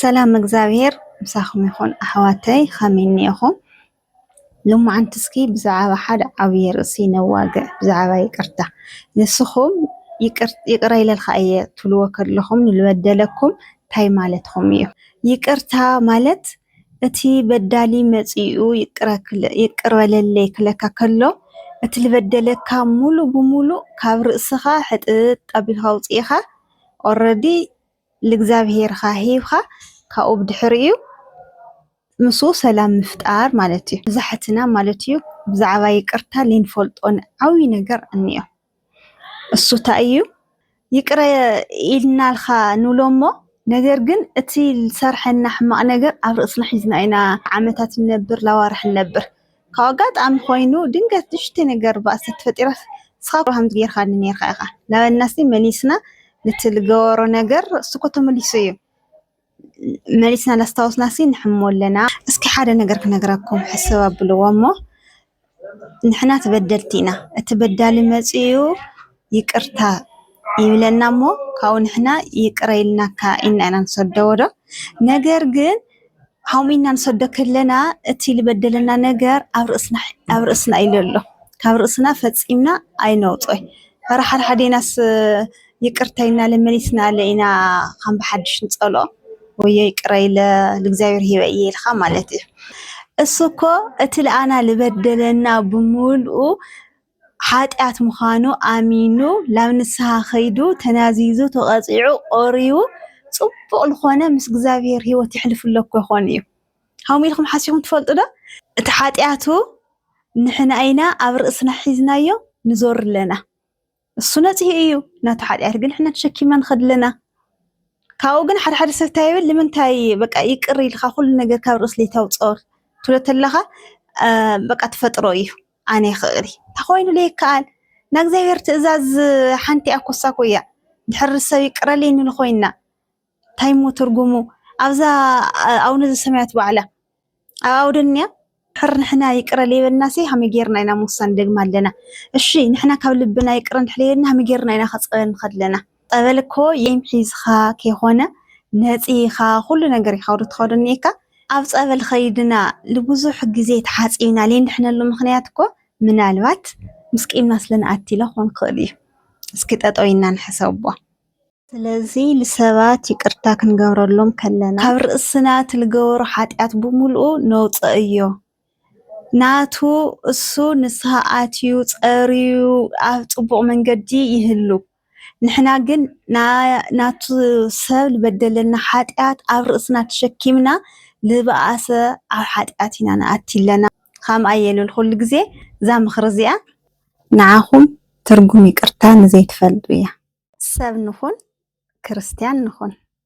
سلام እግዚአብሔር ምሳኹም ይኹን ኣሕዋተይ ከመይ ኢኹም ሎማዓንቲ እስኪ ብዛዕባ ሓደ ዓብይ ርእሲ ነዋግዕ ብዛዕባ ይቅርታ ንስኹም ይቅር ኢለልካ እየ ትብልዎ ከለኹም ንልበደለኩም እንታይ ማለትኩም እዩ ይቅርታ ማለት እቲ በዳሊ መፂኡ ይቅር በለለይ ክለካ ከሎ እቲ ልበደለካ ሙሉ ብሙሉ ካብ ርእስኻ ሕጥጥ ኣቢልካ ውፅኢኻ ኦልሬዲ ለእግዚአብሔር ሂብካ ካብኡ ብድሕሪኡ ምሱ ሰላም ምፍጣር ማለት እዩ ብዛሕትና ማለት እዩ ብዛዕባ ይቅርታ ልንፈልጦ ዓብይ ነገር እኒኦ እሱ እንታይ እዩ ይቅር ኢልናልካ ንብሎሞ ነገር ግን እቲ ዝሰርሐና ሕማቅ ነገር ኣብ ርእስና ሒዝና ኢና ዓመታት ነብር ላዋርሕ ነብር ካብ ኣጋጣሚ ኮይኑ ድንገት ንእሽተይ ነገር ባእሲ ተፈጢራ ንስኻ ከምዚ ጌርካ ነይርካ ኢኻ ናበናሲ መሊስና ልትልገበሮ ነገር እሱ እኮ ተመሊሱ እዩ መሊስና ላስታውስናሲ ንሕሞ ኣለና እስኪ ሓደ ነገር ክነግረኩም ሕስብ ኣብልዎ እሞ ንሕና ተበደልቲ ኢና እቲ በዳሊ መፂኡ ይቅርታ ይብለና እሞ ካብኡ ንሕና ይቅር ኢልናካ ኢና ንሰደዎ ዶ ነገር ግን ከምኡ ኢልና ንሰዶ ከለና እቲ ልበደለና ነገር ኣብ ርእስና ኢሉ ኣሎ ካብ ርእስና ፈፂምና ኣይነውፆይ ሓደናስ ይቅርታ ኢልና ለመሊስና ለኢና ከም ብሓድሽ ንፀልኦ ወይ ይቅር ኢለ ለእግዚአብሔር ሂበ ኢልካ ማለት እዩ እሱ እኮ እቲ ለኣና ልበደለና ብሙሉኡ ሓጢኣት ምዃኑ ኣሚኑ ላብ ንስሓ ከይዱ ተናዚዙ ተቐፂዑ ቆሪዩ ፅቡቅ ዝኾነ ምስ እግዚአብሔር ሂወት ይሕልፍሎ እኮ ይኾን እዩ ከምኡ ኢልኩም ሓሲብኩም ትፈልጡ ዶ እቲ ሓጢኣቱ ንሕና ኢና ኣብ ርእስና ሒዝናዮ ንዞር ኣለና እሱ ነፂሂ እዩ ናቱ ሓጢኣት ግን ንሕና ተሸኪምና ንኸድ ኣለና ካብኡ ግን ሓደ ሰብ እንታይ ይብል ንምንታይ በቃ ይቅር ኢልካ ኩሉ ነገር ካብ ርእስለይ ተውፅኦ ትብሎ ተለካ በቃ ተፈጥሮ እዩ ኣነ ይኽእል እንተኮይኑ ለይከኣል ናይ እግዚአብሔር ትእዛዝ ሓንቲ ኣኮሳ ኮያ ድሕሪ ሰብ ይቅረለይ ንብል ኮይና እንታይ ሞ ትርጉሙ ኣብዛ ኣቡነ ዘሰማያት በዓላ ኣብ ኣውደንያ ድሕሪ ንሕና ይቅረለይ በልናሲ ከመይ ጌርና ኢና ምውሳን ደግማ ኣለና እሺ ንሕና ካብ ልብና ይቅር እንድሕለየና ከመይ ጌርና ኢና ከፀበል ንኸድ ኣለና ጠበል እኮ የምሒዝካ ከይኾነ ነፂኻ ኩሉ ነገር ኢኻ ወደ ትኸዶ እኒአካ ኣብ ፀበል ከይድና ልብዙሕ ግዜ ተሓፂብና ለንድሕነሉ ምክንያት እኮ ምናልባት ምስቂልና ስለንኣቲ ኢለ ክኾን ክእል እዩ እስኪ ጠጠው ኢልና ንሕሰቦ ስለዚ ንሰባት ይቅርታ ክንገብረሎም ከለና ካብ ርእስና ትልገበሩ ሓጢኣት ብሙሉኡ ነውፅእ እዮ ናቱ እሱ ንስሓ ኣትዩ ፀርዩ ኣብ ፅቡቅ መንገዲ ይህሉ ንሕና ግን ናቱ ሰብ ልበደለና ሓጢኣት ኣብ ርእስና ተሸኪምና ልበኣሰ ኣብ ሓጢኣት ኢና ንኣቲ ኣለና ከምኣ የልብል ኩሉ ግዜ እዛ ምክሪ እዚኣ ንዓኹም ትርጉም ይቅርታ ንዘይትፈልጡ እያ ሰብ ንኹን ክርስቲያን ንኹን